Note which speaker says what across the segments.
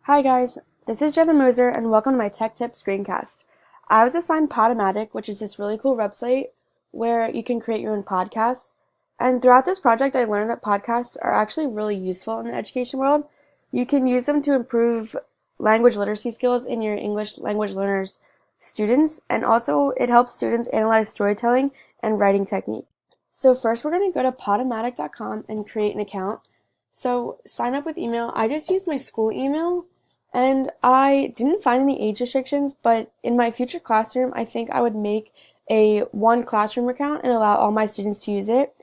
Speaker 1: Hi guys, this is Jenna Moser and welcome to my Tech Tip Screencast. I was assigned Podomatic, which is this really cool website where you can create your own podcasts. And throughout this project, I learned that podcasts are actually really useful in the education world. You can use them to improve language literacy skills in your English language learners students, and also it helps students analyze storytelling and writing technique. So first we're going to go to podomatic.com and create an account. So sign up with email. I just used my school email and I didn't find any age restrictions, but in my future classroom, I think I would make a one classroom account and allow all my students to use it.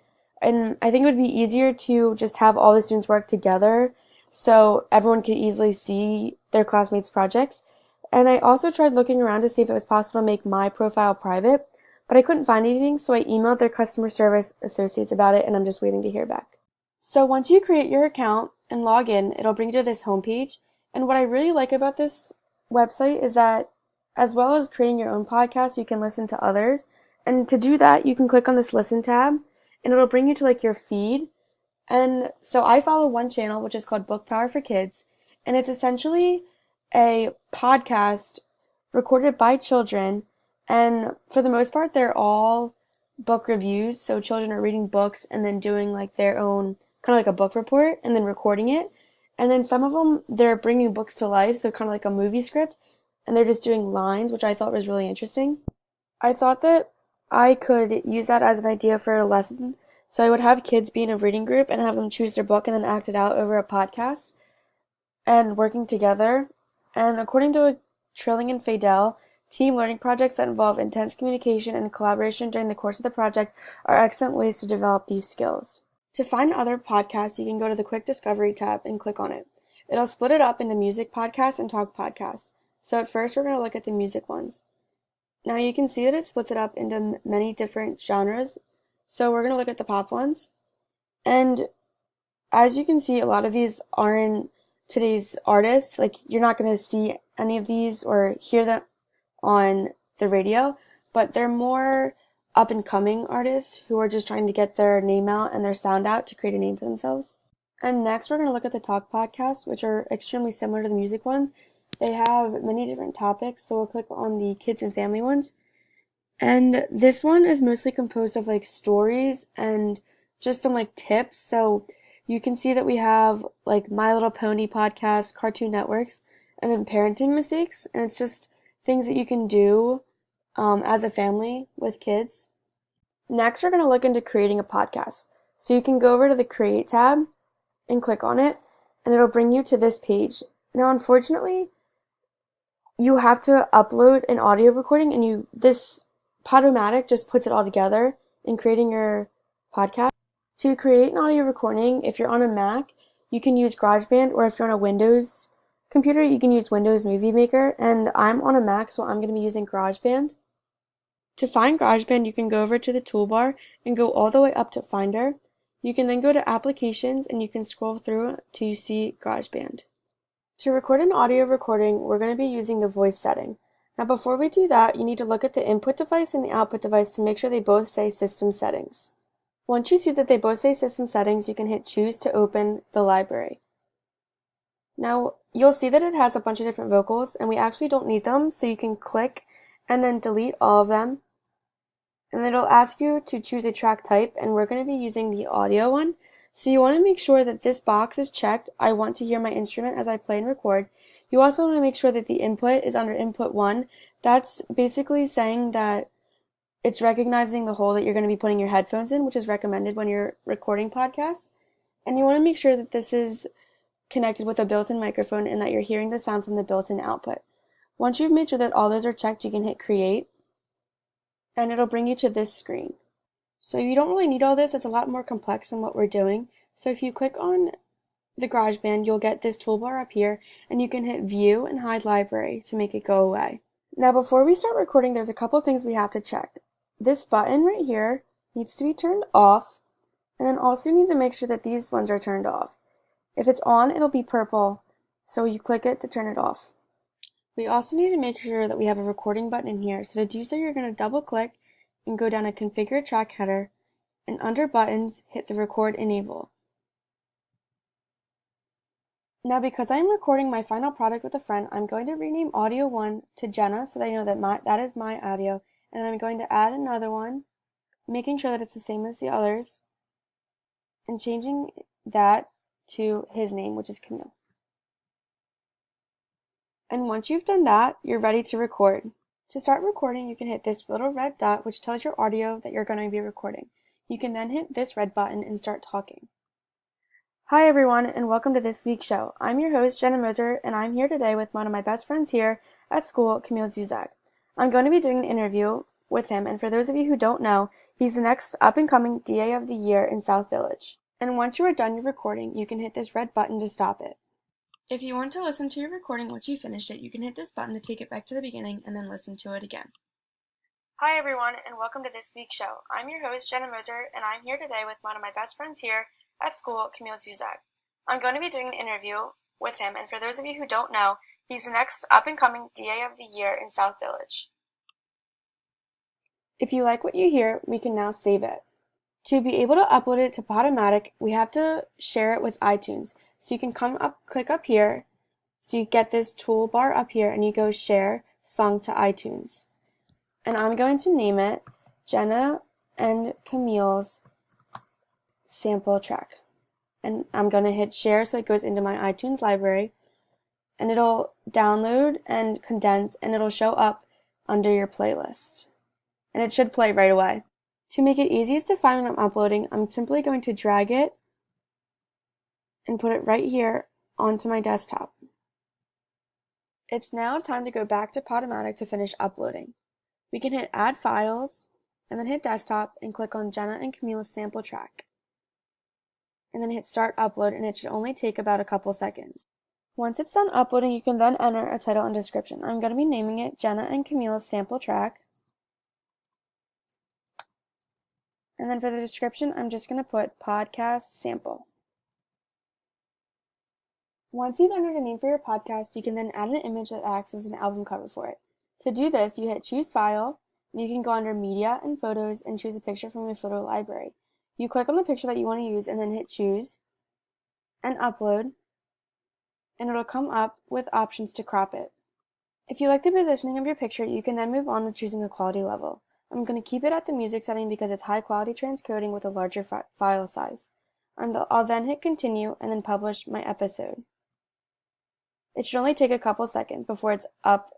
Speaker 1: And I think it would be easier to just have all the students work together so everyone could easily see their classmates' projects. And I also tried looking around to see if it was possible to make my profile private, but I couldn't find anything, so I emailed their customer service associates about it, and I'm just waiting to hear back. So once you create your account and log in, it'll bring you to this homepage. And what I really like about this website is that as well as creating your own podcast, you can listen to others. And to do that, you can click on this listen tab and it'll bring you to like your feed. And so I follow one channel, which is called Book Power for Kids. And it's essentially a podcast recorded by children. And for the most part, they're all book reviews. So children are reading books and then doing like their own kind of like a book report and then recording it. And then some of them, they're bringing books to life, so kind of like a movie script, and they're just doing lines, which I thought was really interesting. I thought that I could use that as an idea for a lesson, so I would have kids be in a reading group and have them choose their book and then act it out over a podcast and working together. And according to Trilling and Fadell, team learning projects that involve intense communication and collaboration during the course of the project are excellent ways to develop these skills. To find other podcasts, you can go to the Quick Discovery tab and click on it. It'll split it up into music podcasts and talk podcasts. So at first, we're going to look at the music ones. Now you can see that it splits it up into many different genres. So we're going to look at the pop ones. And as you can see, a lot of these aren't today's artists. Like, you're not going to see any of these or hear them on the radio, but they're more up-and-coming artists who are just trying to get their name out and their sound out to create a name for themselves. And next, we're going to look at the talk podcasts, which are extremely similar to the music ones. They have many different topics, so we'll click on the kids and family ones. And this one is mostly composed of like stories and just some like tips. So you can see that we have like My Little Pony podcast, Cartoon Networks, and then parenting mistakes. And it's just things that you can do as a family with kids. Next, we're going to look into creating a podcast. So you can go over to the Create tab and click on it, and it'll bring you to this page. Now, unfortunately, you have to upload an audio recording, and this Podomatic just puts it all together in creating your podcast. To create an audio recording, if you're on a Mac, you can use GarageBand, or if you're on a Windows computer, you can use Windows Movie Maker, and I'm on a Mac, so I'm going to be using GarageBand. To find GarageBand, you can go over to the toolbar and go all the way up to Finder. You can then go to Applications and you can scroll through till you see GarageBand. To record an audio recording, we're going to be using the voice setting. Now before we do that, you need to look at the input device and the output device to make sure they both say System Settings. Once you see that they both say System Settings, you can hit Choose to open the library. Now you'll see that it has a bunch of different vocals and we actually don't need them, so you can click and then delete all of them. And it'll ask you to choose a track type, and we're going to be using the audio one. So you want to make sure that this box is checked. I want to hear my instrument as I play and record. You also want to make sure that the input is under input 1. That's basically saying that it's recognizing the hole that you're going to be putting your headphones in, which is recommended when you're recording podcasts. And you want to make sure that this is connected with a built-in microphone and that you're hearing the sound from the built-in output. Once you've made sure that all those are checked, you can hit Create, and it'll bring you to this screen. So you don't really need all this. It's a lot more complex than what we're doing. So if you click on the GarageBand, you'll get this toolbar up here, and you can hit View and Hide Library to make it go away. Now before we start recording, there's a couple things we have to check. This button right here needs to be turned off, and then also you need to make sure that these ones are turned off. If it's on, it'll be purple, so you click it to turn it off. We also need to make sure that we have a recording button in here. So to do so, you're going to double click and go down to Configure Track Header, and under Buttons, hit the Record Enable. Now, because I'm recording my final product with a friend, I'm going to rename audio 1 to Jenna so they know that that is my audio, and I'm going to add another one, making sure that it's the same as the others, and changing that to his name, which is Camille. And once you've done that, you're ready to record. To start recording, you can hit this little red dot, which tells your audio that you're going to be recording. You can then hit this red button and start talking. Hi everyone, and welcome to this week's show. I'm your host, Jenna Moser, and I'm here today with one of my best friends here at school, Camille Zuzak. I'm going to be doing an interview with him, and for those of you who don't know, he's the next up-and-coming DA of the Year in South Village. And once you are done your recording, you can hit this red button to stop it. If you want to listen to your recording once you finished it, you can hit this button to take it back to the beginning and then listen to it again. Hi everyone, and welcome to this week's show. I'm your host, Jenna Moser, and I'm here today with one of my best friends here at school, Camille Zuzak. I'm going to be doing an interview with him, and for those of you who don't know, he's the next up-and-coming DA of the Year in South Village. If you like what you hear, we can now save it. To be able to upload it to Podomatic, we have to share it with iTunes. So you can click up here, so you get this toolbar up here, and you go Share Song to iTunes. And I'm going to name it Jenna and Camille's Sample Track. And I'm going to hit Share so it goes into my iTunes library, and it'll download and condense, and it'll show up under your playlist. And it should play right away. To make it easiest to find when I'm uploading, I'm simply going to drag it and put it right here onto my desktop. It's now time to go back to Podomatic to finish uploading. We can hit Add Files, and then hit Desktop and click on Jenna and Camille's Sample Track. And then hit Start Upload, and it should only take about a couple seconds. Once it's done uploading, you can then enter a title and description. I'm going to be naming it Jenna and Camille's Sample Track. And then for the description, I'm just going to put Podcast Sample. Once you've entered a name for your podcast, you can then add an image that acts as an album cover for it. To do this, you hit Choose File, and you can go under Media and Photos and choose a picture from your photo library. You click on the picture that you want to use and then hit Choose and Upload, and it'll come up with options to crop it. If you like the positioning of your picture, you can then move on to choosing a quality level. I'm going to keep it at the music setting because it's high quality transcoding with a larger file size. I'll then hit Continue and then publish my episode. It should only take a couple seconds before it's up